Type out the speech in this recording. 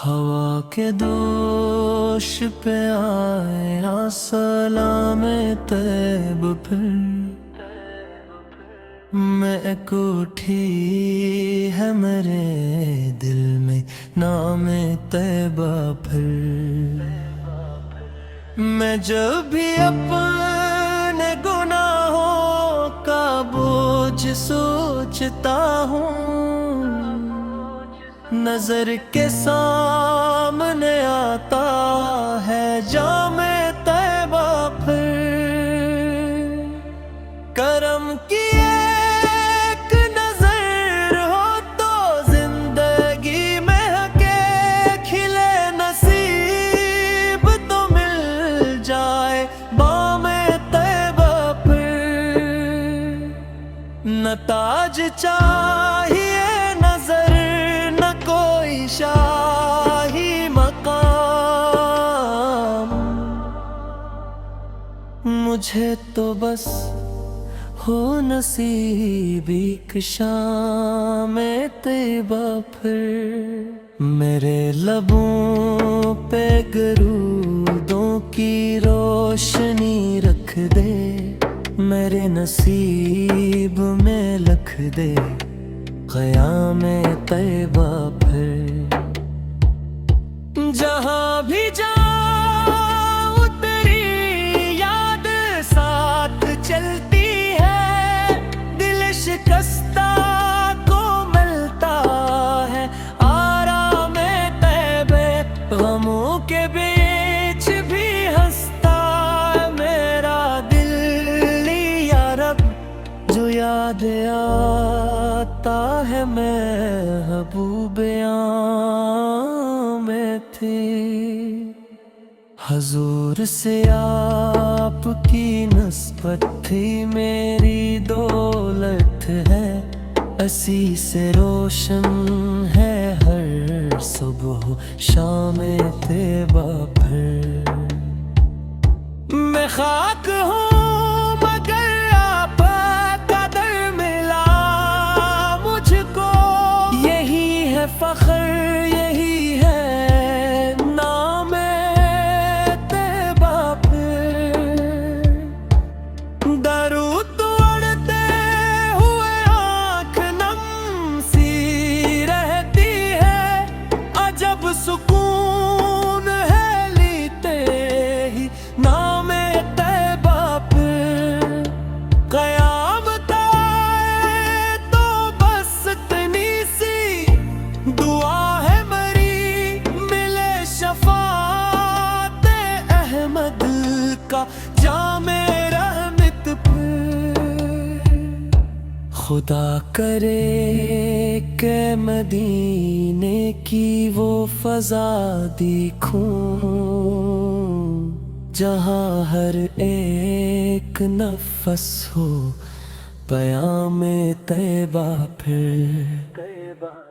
ہوا کے دوش پہ آیا سلام طیب پھر میں کو اٹھی ہے میرے دل میں نام طیبہ پھر میں جب بھی اپنے گناہوں کا بوجھ سوچتا ہوں نظر کے سامنے آتا ہے جام طیبہ پھر کرم کی ایک نظر ہو تو زندگی میں کے کھلے نصیب تو مل جائے بام طیبہ پھر نہ تاج چاہیے نظر نہ کوئی شاہی مقام مجھے تو بس ہو نصیب ایک شام طیبہ پھر میرے لبوں پہ گرودوں کی روشنی رکھ دے میرے نصیب میں لکھ دے قیام طیبہ پھر جہاں بھی جاؤں تیری یاد ساتھ چلتی ہے دل شکستہ کو ملتا ہے آرام طیبہ غموں کے بیچ بھی ہنستا ہے میرا دل یا رب جو یاد آتا ہے محبوب میں تھی حضور سے آپ کی نسبت تھی میری دولت ہے اسی سے روشن ہے ہر صبح شام طیبہ پھر میں خاک ہوں فخر یہی ہے نام طیبہ پھر درود اڑتے ہوئے آنکھ نم سی رہتی ہے عجب سکون ہے لیتے ہی نام طیبہ پھر قیامت آئے تو بس اتنی سی دعا ہے مری ملے شفاعت احمد کا جام رحمت پہ خدا کرے کہ مدینے کی وہ فضا دیکھوں جہاں ہر ایک نفس ہو پیام طیبہ پھر